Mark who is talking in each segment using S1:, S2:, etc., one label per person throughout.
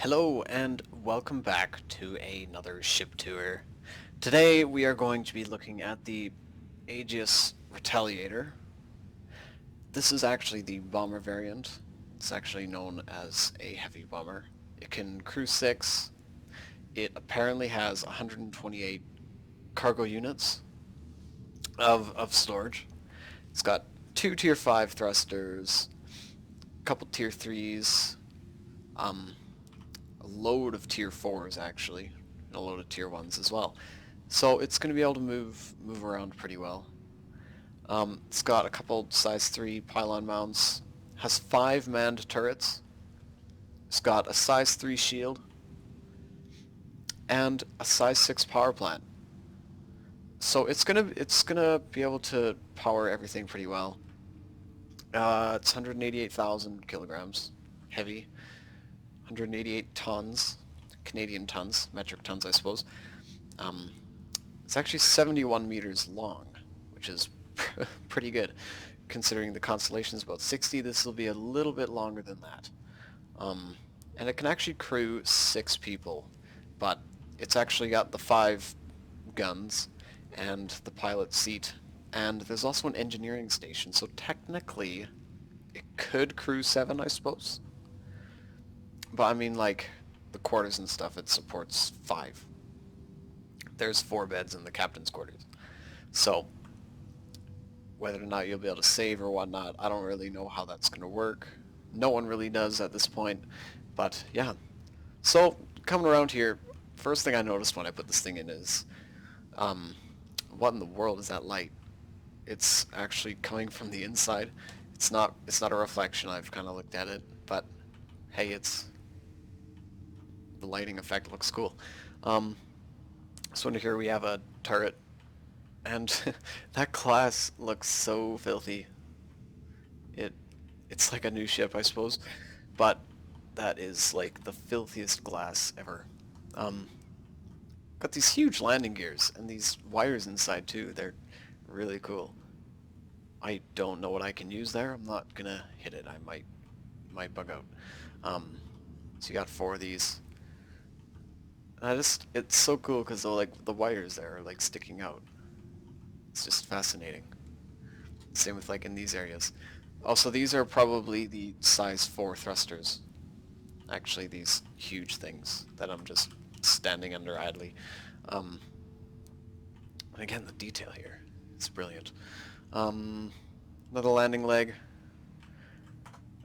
S1: Hello and welcome back to another ship tour. Today we are going to be looking at the Aegis Retaliator. This is actually the bomber variant. It's actually known as a heavy bomber. It can cruise 6. It apparently has 128 cargo units of storage. It's got 2 tier 5 thrusters, a couple tier 3s, a load of tier 4s actually, and a load of tier 1s as well. So it's going to be able to move around pretty well. It's got a couple size 3 pylon mounts, has 5 manned turrets, it's got a size 3 shield, and a size 6 power plant. So it's gonna be able to power everything pretty well. It's 188,000 kilograms, heavy. 188 tons, Canadian tons, metric tons I suppose. It's actually 71 meters long, which is pretty good. Considering the constellation is about 60, this will be a little bit longer than that. And it can actually crew 6 people, but it's actually got the 5 guns and the pilot seat, and there's also an engineering station, so technically it could crew 7, I suppose. But I mean, like, the quarters and stuff, it supports 5. There's 4 beds in the captain's quarters. So, whether or not you'll be able to save or whatnot, I don't really know how that's going to work. No one really does at this point. But, yeah. So, coming around here, first thing I noticed when I put this thing in is, what in the world is that light? It's actually coming from the inside. It's not a reflection. I've kind of looked at it, but hey, the lighting effect looks cool. So under here we have a turret, and that glass looks so filthy. It's like a new ship, I suppose, but that is like the filthiest glass ever. Got these huge landing gears and these wires inside too. They're really cool. I don't know what I can use there. I'm not gonna hit it. I might bug out. So you got 4 of these. It's so cool because the wires there are like sticking out. It's just fascinating. Same with like in these areas. Also, these are probably the size 4 thrusters. Actually, these huge things that I'm just standing under idly. And again, the detail here, it's brilliant. Another landing leg.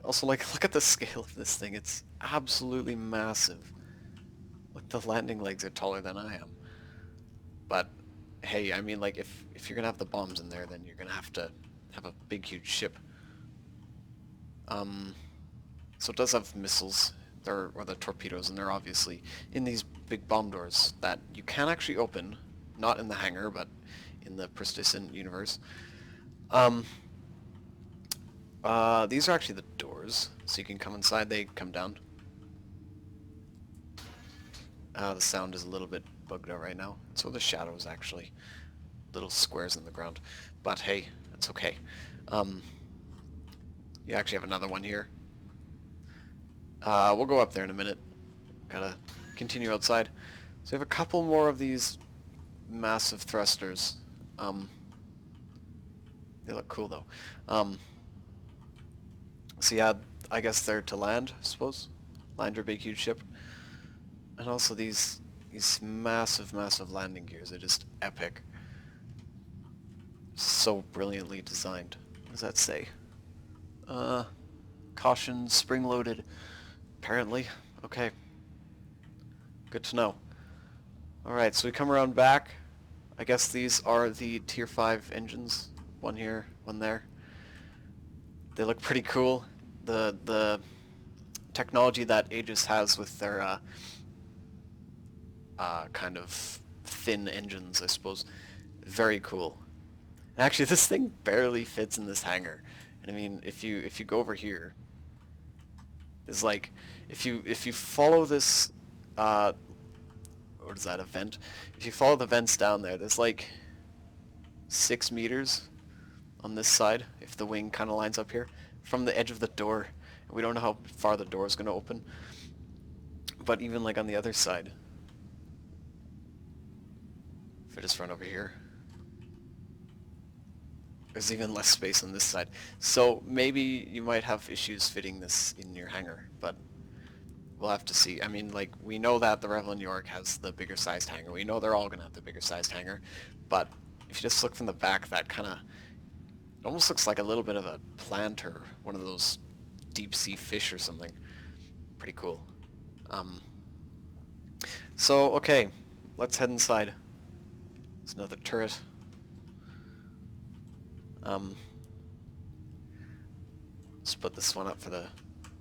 S1: Also, like, look at the scale of this thing. It's absolutely massive. Like, the landing legs are taller than I am. But hey, I mean, like, if you're gonna have the bombs in there, then you're gonna have to have a big, huge ship. So it does have missiles, or the torpedoes, and they're obviously in these big bomb doors that you can actually open, not in the hangar, but in the persistent universe. These are actually the doors, so you can come inside, they come down. The sound is a little bit bugged out right now. So the shadows actually. Little squares in the ground. But hey, it's okay. You actually have another one here. We'll go up there in a minute. Gotta continue outside. So you have a couple more of these massive thrusters. They look cool though. So yeah, I guess they're to land, I suppose. Land your big huge ship. And also these massive landing gears, they're just epic. So brilliantly designed. What does that say? Caution, spring-loaded. Apparently. Okay. Good to know. Alright, so we come around back. I guess these are the tier 5 engines. One here, one there. They look pretty cool. The technology that Aegis has with their kind of thin engines, I suppose, very cool. And actually, this thing barely fits in this hangar. And I mean, if you go over here, it's like if you follow this what is that, a vent? If you follow the vents down there, there's like 6 meters on this side, if the wing kind of lines up here, from the edge of the door. We don't know how far the door is going to open. But even like on the other side, if I just run over here, there's even less space on this side. So maybe you might have issues fitting this in your hangar, but we'll have to see. I mean, like, we know that the Revel in New York has the bigger sized hangar. We know they're all going to have the bigger sized hangar, but if you just look from the back, that kind of, it almost looks like a little bit of a plant or one of those deep sea fish or something. Pretty cool. So, okay, let's head inside. There's another turret. Let's put this one up for the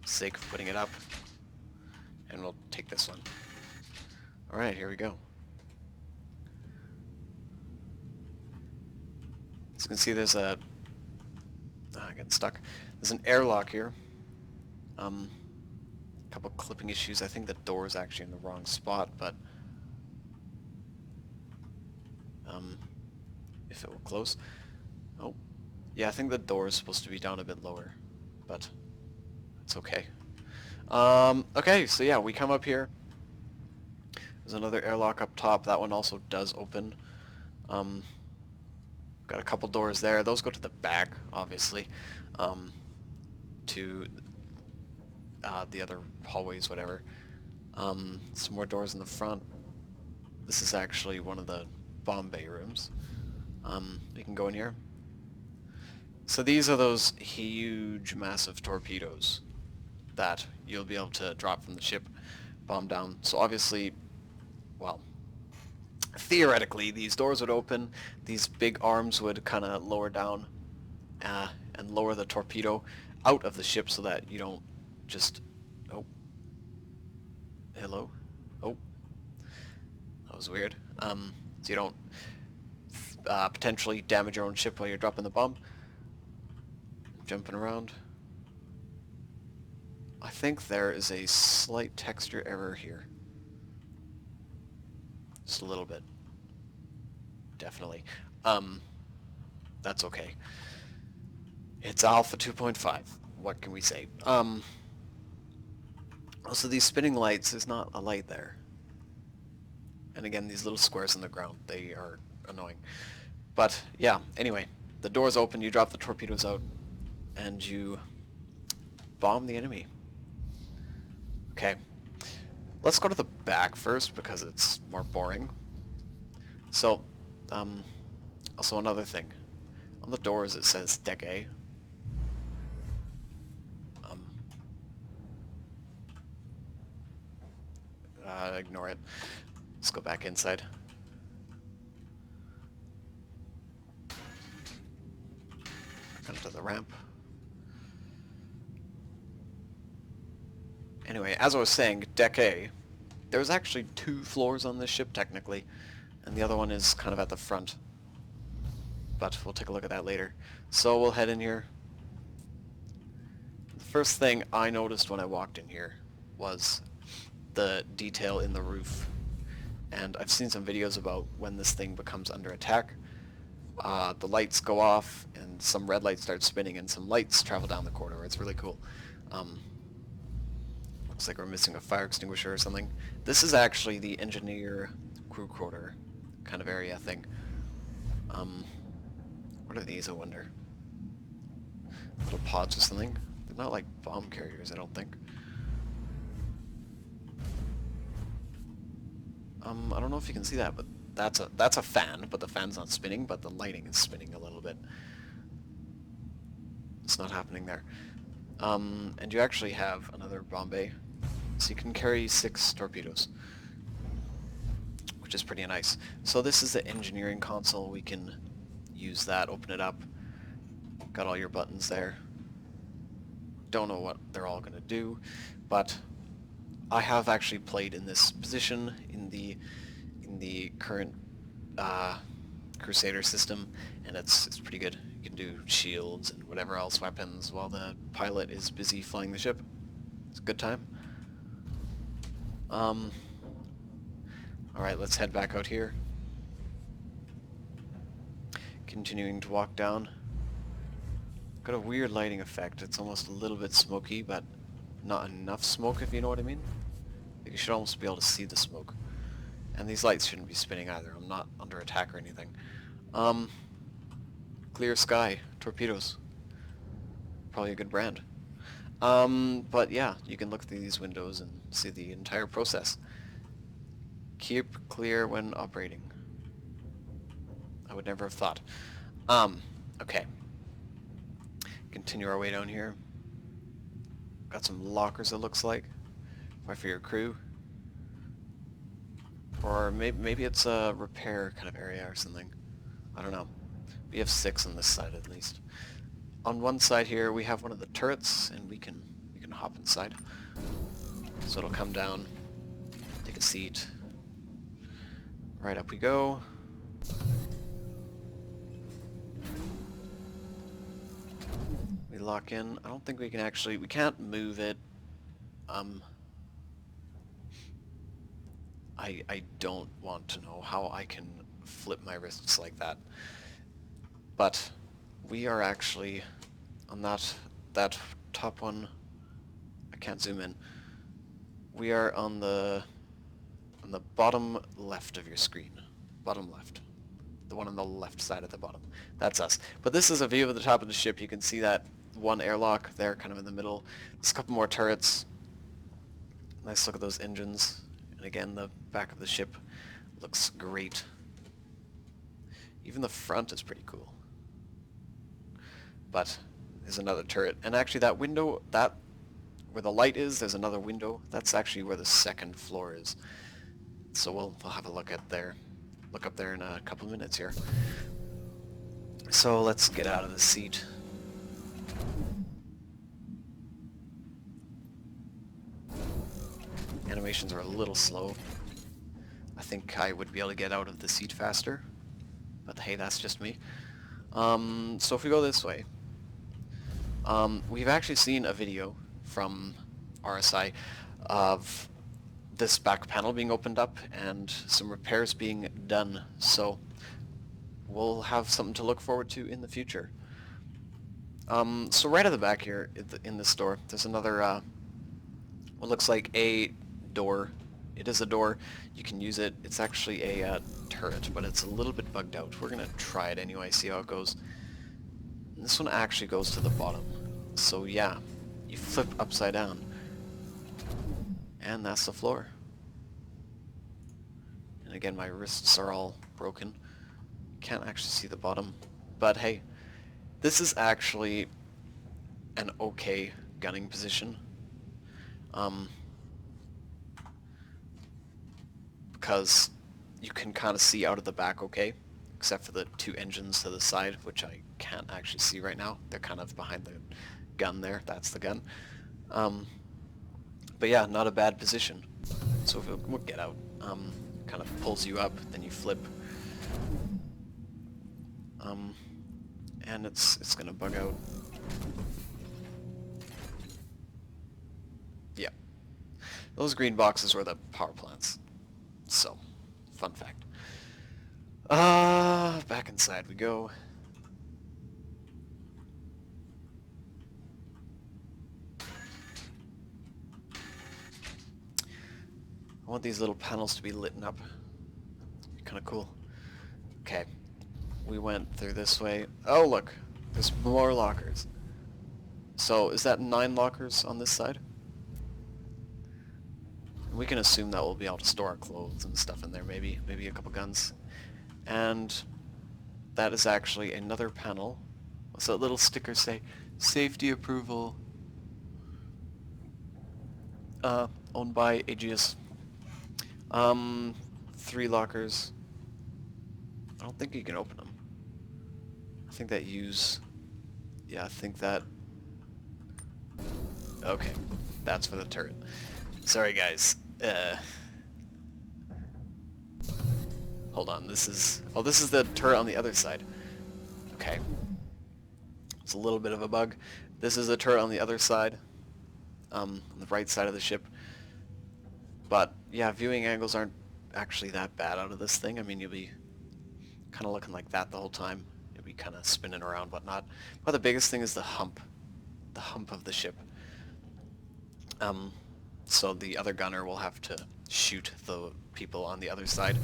S1: sake of putting it up. And we'll take this one. Alright, here we go. As you can see, there's a... I'm getting stuck. There's an airlock here. A couple clipping issues. I think the door is actually in the wrong spot, but... if it will close. Oh. Yeah, I think the door is supposed to be down a bit lower, but it's okay. Okay, so yeah, we come up here. There's another airlock up top. That one also does open. Got a couple doors there. Those go to the back, obviously, to the other hallways, whatever. Some more doors in the front. This is actually one of the bomb bay rooms. We can go in here. So these are those huge, massive torpedoes that you'll be able to drop from the ship, bomb down. So obviously, well, theoretically, these doors would open, these big arms would kind of lower down and lower the torpedo out of the ship so that you don't just... Oh. Hello? Oh. That was weird. So you don't potentially damage your own ship while you're dropping the bomb. Jumping around. I think there is a slight texture error here. Just a little bit. Definitely. That's okay. It's Alpha 2.5. What can we say? Also, these spinning lights, there's not a light there. And again, these little squares in the ground, they are annoying. But, yeah, anyway. The doors open, you drop the torpedoes out, and you bomb the enemy. Okay. Let's go to the back first, because it's more boring. So, also another thing. On the doors it says Deck A. Ignore it. Let's go back inside. Come to the ramp. Anyway, as I was saying, Deck A, there's actually 2 floors on this ship technically, and the other one is kind of at the front. But we'll take a look at that later. So we'll head in here. The first thing I noticed when I walked in here was the detail in the roof. And I've seen some videos about when this thing becomes under attack. The lights go off, and some red lights start spinning, and some lights travel down the corridor. It's really cool. Looks like we're missing a fire extinguisher or something. This is actually the engineer crew quarter kind of area thing. What are these, I wonder? Little pods or something? They're not like bomb carriers, I don't think. I don't know if you can see that, but that's a fan, but the fan's not spinning, but the lighting is spinning a little bit. It's not happening there. And you actually have another bomb bay, so you can carry 6 torpedoes, which is pretty nice. So this is the engineering console. We can use that, open it up. Got all your buttons there. Don't know what they're all going to do, but I have actually played in this position in the current Crusader system, and it's pretty good. You can do shields and whatever else, weapons, while the pilot is busy flying the ship. It's a good time. Alright, let's head back out here. Continuing to walk down. Got a weird lighting effect. It's almost a little bit smoky, but not enough smoke, if you know what I mean. You should almost be able to see the smoke. And these lights shouldn't be spinning either. I'm not under attack or anything. Clear sky. Torpedoes. Probably a good brand. But yeah, you can look through these windows and see the entire process. Keep clear when operating. I would never have thought. Okay. Continue our way down here. Got some lockers, it looks like. Probably for your crew. Or maybe it's a repair kind of area or something. I don't know. We have 6 on this side at least. On one side here we have one of the turrets, and we can hop inside. So it'll come down, take a seat. Right up we go. We lock in. I don't think we can actually, we can't move it. I don't want to know how I can flip my wrists like that. But we are actually on that top one. I can't zoom in. We are on the bottom left of your screen. Bottom left. The one on the left side at the bottom. That's us. But this is a view of the top of the ship. You can see that one airlock there kind of in the middle. There's a couple more turrets. Nice look at those engines. And again, the back of the ship looks great. Even the front is pretty cool. But there's another turret. And actually that window, that where the light is, there's another window. That's actually where the second floor is. So we'll have a look up there in a couple of minutes here. So let's get out of the seat. Animations are a little slow. I think I would be able to get out of the seat faster. But hey, that's just me. So if we go this way, we've actually seen a video from RSI of this back panel being opened up and some repairs being done. So we'll have something to look forward to in the future. So right at the back here in this door, there's another, what looks like a door. It is a door. You can use it. It's actually a turret, but it's a little bit bugged out. We're going to try it anyway, see how it goes. And this one actually goes to the bottom. So yeah, you flip upside down. And that's the floor. And again, my wrists are all broken. Can't actually see the bottom. But hey, this is actually an okay gunning position. Because you can kind of see out of the back okay, except for the 2 engines to the side, which I can't actually see right now. They're kind of behind the gun there. That's the gun. But yeah, not a bad position. So if we'll get out, kind of pulls you up, then you flip. And it's gonna bug out. Yeah. Those green boxes were the power plants. So, fun fact. Back inside we go. I want these little panels to be lit up. Kind of cool. Okay. We went through this way. Oh, look. There's more lockers. So, is that 9 lockers on this side? We can assume that we'll be able to store our clothes and stuff in there, maybe a couple guns. And that is actually another panel. What's that little sticker say? Safety approval. Owned by Aegis. 3 lockers. I don't think you can open them. I think that yeah, I think that... Okay, that's for the turret. Sorry guys. Hold on, this is the turret on the other side. Okay. It's a little bit of a bug. This is a turret on the other side. On the right side of the ship. But yeah, viewing angles aren't actually that bad out of this thing. I mean, you'll be kind of looking like that the whole time. You'll be kind of spinning around, whatnot. But the biggest thing is the hump. The hump of the ship. So the other gunner will have to shoot the people on the other side,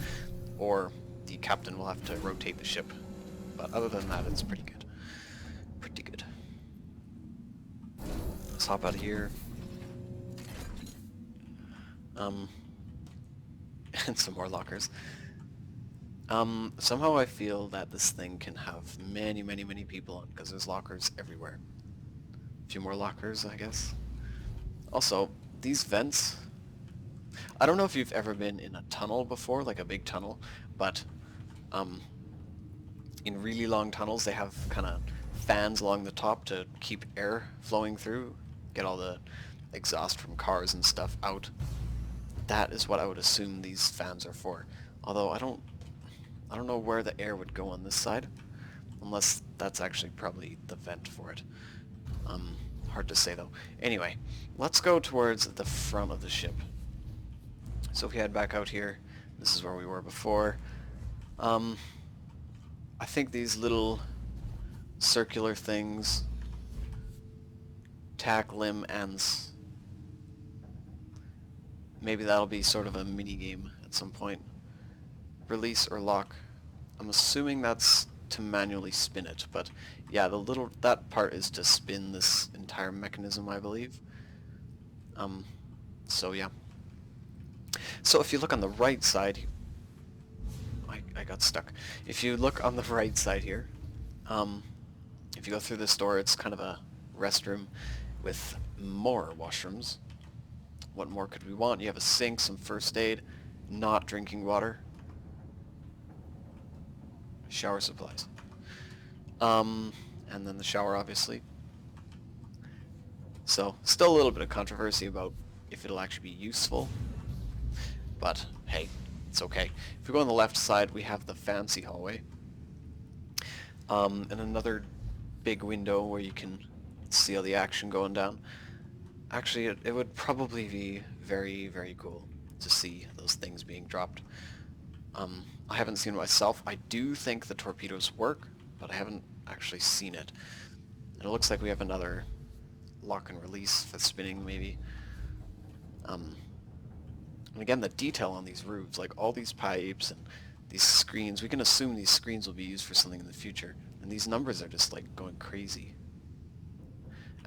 S1: or the captain will have to rotate the ship. But other than that, it's pretty good. Pretty good. Let's hop out of here. And some more lockers. Somehow I feel that this thing can have many, many, many people on, because there's lockers everywhere. A few more lockers, I guess. Also, these vents... I don't know if you've ever been in a tunnel before, like a big tunnel, but in really long tunnels they have kind of fans along the top to keep air flowing through, get all the exhaust from cars and stuff out. That is what I would assume these fans are for. Although I don't know where the air would go on this side, unless that's actually probably the vent for it. Hard to say though. Anyway, let's go towards the front of the ship. So if we head back out here, this is where we were before. I think these little circular things, tack limb ends, maybe that'll be sort of a mini game at some point. Release or lock. I'm assuming that's to manually spin it, but yeah, that part is to spin this entire mechanism, I believe. So yeah. So if you look on the right side, I got stuck. If you look on the right side here, if you go through this door, it's kind of a restroom with more washrooms. What more could we want? You have a sink, some first aid, not drinking water, shower supplies, and then the shower, obviously. So still a little bit of controversy about if it'll actually be useful, but hey, it's okay. If we go on the left side, we have the fancy hallway, and another big window where you can see all the action going down. Actually, it would probably be very, very cool to see those things being dropped. I haven't seen it myself. I do think the torpedoes work, but I haven't actually seen it. And it looks like we have another lock and release for spinning, maybe. And again, the detail on these roofs, like all these pipes and these screens, we can assume these screens will be used for something in the future. And these numbers are just like going crazy.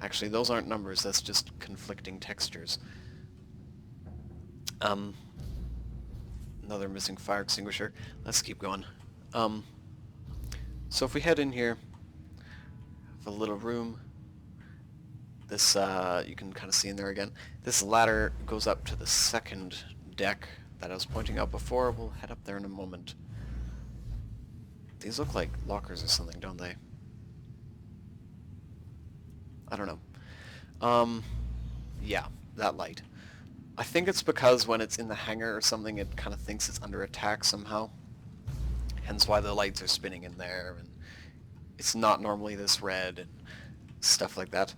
S1: Actually, those aren't numbers, that's just conflicting textures. Another missing fire extinguisher. Let's keep going. So if we head in here, have a little room. This, you can kind of see in there again. This ladder goes up to the second deck that I was pointing out before. We'll head up there in a moment. These look like lockers or something, don't they? I don't know. Yeah, that light. I think it's because when it's in the hangar or something, it kind of thinks it's under attack somehow. Hence why the lights are spinning in there, and it's not normally this red and stuff like that.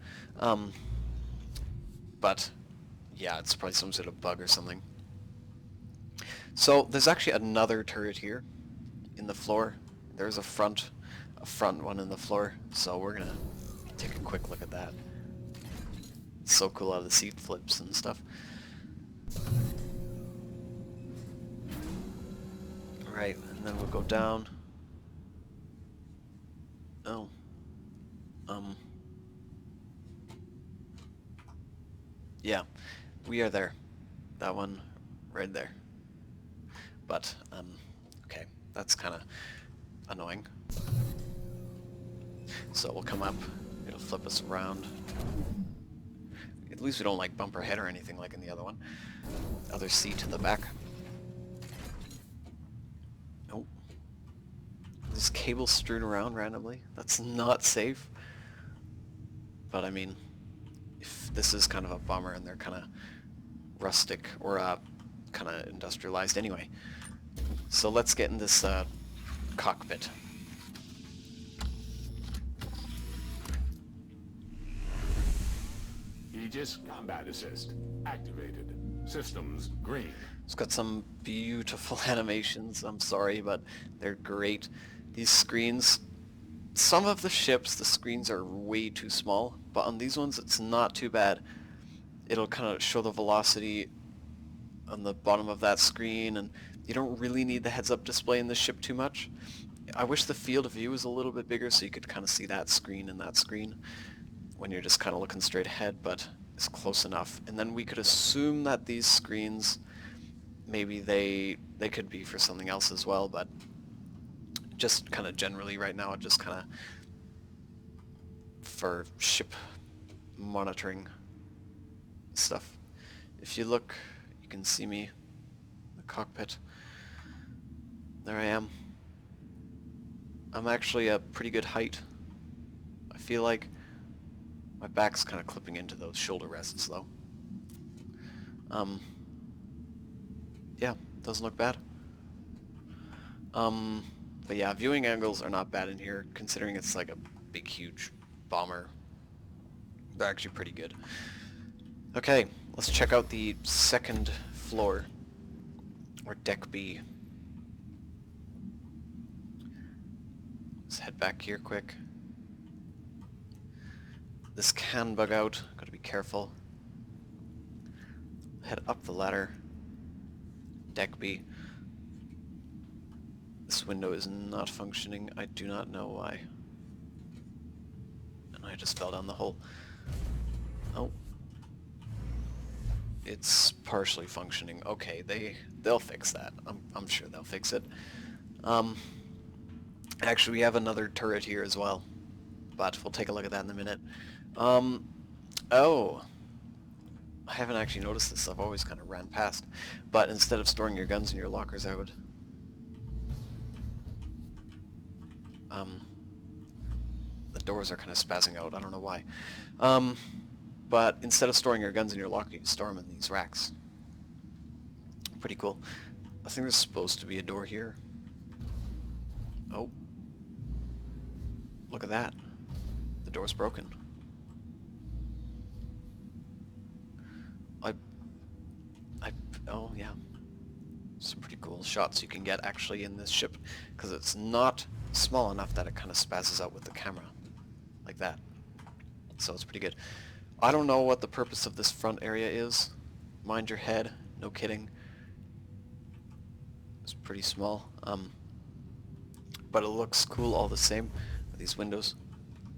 S1: But yeah, it's probably some sort of bug or something. So there's actually another turret here in the floor. There's a front one in the floor, so we're gonna take a quick look at that. It's so cool, how the seat flips and stuff. Alright, and then we'll go down. Oh. Yeah, we are there. That one right there. But, okay, that's kind of annoying. So we'll come up, it'll flip us around. At least we don't like bump our head or anything like in the other one. Other seat to the back. Oh. There's cables strewn around randomly. That's not safe. But I mean, if this is kind of a bummer and they're kind of rustic or kind of industrialized anyway. So let's get in this cockpit.
S2: Aegis Combat Assist activated. Systems green.
S1: It's got some beautiful animations. I'm sorry, but they're great. These screens, some of the ships, the screens are way too small, but on these ones it's not too bad. it'll kind of show the velocity on the bottom of that screen, and you don't really need the heads-up display in the ship too much. I wish the field of view was a little bit bigger so you could kind of see that screen and that screen when you're just kind of looking straight ahead, but it's close enough. And then we could assume that these screens, maybe they could be for something else as well, but just kind of generally right now, just kind of for ship monitoring stuff. If you look, you can see me in the cockpit. There I am. I'm actually a pretty good height. I feel like my back's kind of clipping into those shoulder rests though. Yeah, doesn't look bad. But yeah, viewing angles are not bad in here, considering it's like a big, huge bomber. They're actually pretty good. Okay, let's check out the second floor, or Deck B. Let's head back here quick. This can bug out, gotta be careful. Head up the ladder. Deck B. This window is not functioning. I do not know why. And I just fell down the hole. Oh. It's partially functioning. Okay, they'll fix that. I'm sure they'll fix it. Actually, we have another turret here as well, but we'll take a look at that in a minute. Oh. I haven't actually noticed this. I've always kind of ran past. But instead of storing your guns in your lockers, I would... the doors are kind of spazzing out. I don't know why. But instead of storing your guns in your locker, you can store them in these racks. Pretty cool. I think there's supposed to be a door here. Oh. Look at that. The door's broken. Oh yeah. Some pretty cool shots you can get actually in this ship, because it's not small enough that it kind of spazzes out with the camera. Like that. So it's pretty good. I don't know what the purpose of this front area is. Mind your head. No kidding. It's pretty small. But it looks cool all the same. These windows.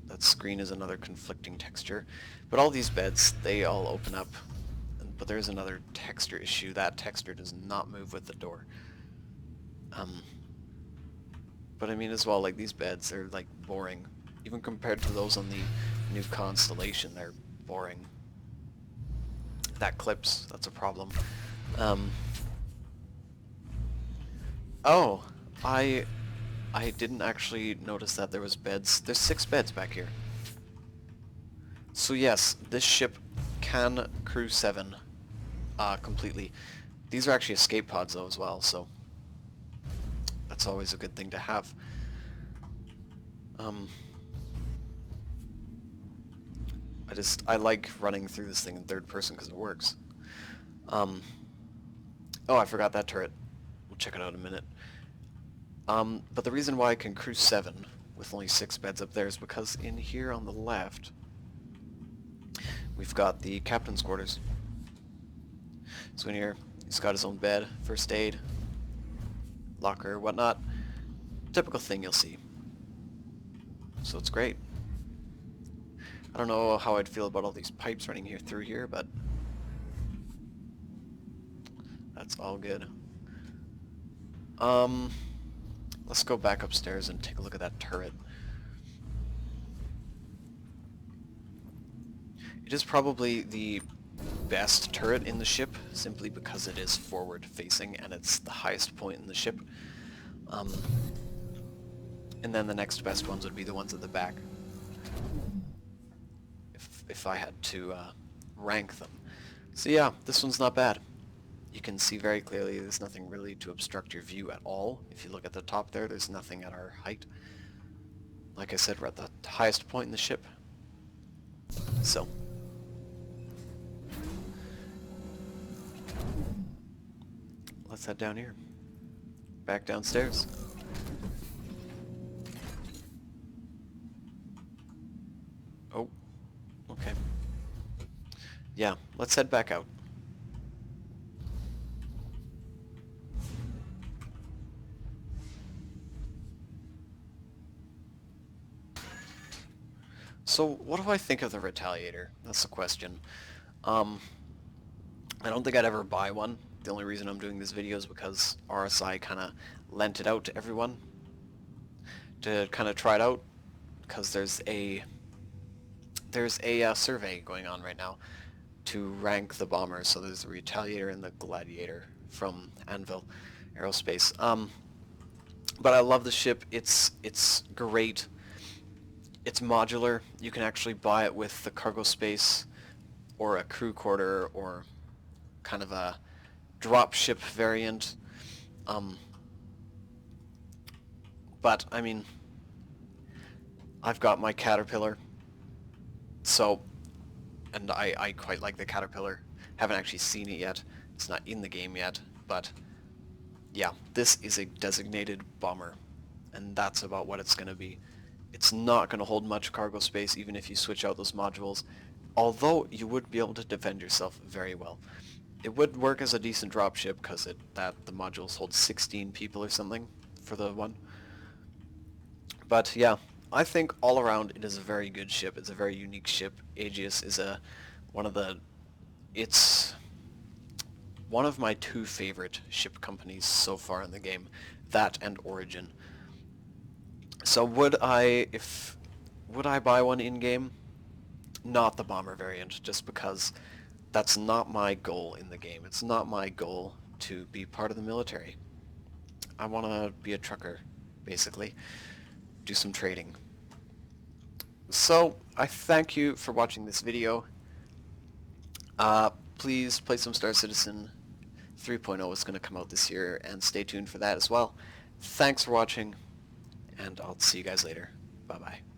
S1: That screen is another conflicting texture. But all these beds, they all open up. But there's another texture issue. That texture does not move with the door. But I mean as well, like these beds are like boring. Even compared to those on the new Constellation, they're boring. That clips, that's a problem. Oh, I didn't actually notice that there was beds. There's 6 beds back here. So yes, this ship can crew 7 completely. These are actually escape pods though as well, so that's always a good thing to have. I like running through this thing in third person because it works. Oh, I forgot that turret. We'll check it out in a minute. But the reason why I can crew 7 with only 6 beds up there is because in here on the left we've got the captain's quarters. So in here he's got his own bed, first aid, locker, whatnot. Typical thing you'll see. So it's great. I don't know how I'd feel about all these pipes running here through here, but that's all good. Let's go back upstairs and take a look at that turret. It is probably the best turret in the ship, simply because it is forward facing and it's the highest point in the ship. And then the next best ones would be the ones at the back, if I had to rank them. So yeah, this one's not bad. You can see very clearly there's nothing really to obstruct your view at all. If you look at the top there, there's nothing at our height. Like I said, we're at the highest point in the ship. So let's head down here. Back downstairs. Oh, okay. yeah, let's head back out. So, what do I think of the Retaliator? That's the question. I don't think I'd ever buy one. The only reason I'm doing this video is because RSI kind of lent it out to everyone to kind of try it out, because there's a survey going on right now to rank the bombers. So there's the Retaliator and the Gladiator from Anvil Aerospace. But I love the ship. It's great. It's modular. You can actually buy it with the cargo space or a crew quarter or kind of a drop ship variant. But I mean, I've got my Caterpillar, so, and I quite like the Caterpillar. Haven't actually seen it yet. It's not in the game yet, but yeah, this is a designated bomber, and that's about what it's going to be. It's not going to hold much cargo space even if you switch out those modules, although you would be able to defend yourself very well. It would work as a decent dropship because the modules hold 16 people or something for the one. But yeah, I think all around it is a very good ship. It's a very unique ship. Aegis is it's one of my two favorite ship companies so far in the game, that and Origin. So would I buy one in-game? Not the bomber variant, just because that's not my goal in the game. It's not my goal to be part of the military. I want to be a trucker, basically. Do some trading. So, I thank you for watching this video. Please play some Star Citizen 3.0 is going to come out this year, and stay tuned for that as well. Thanks for watching, and I'll see you guys later. Bye-bye.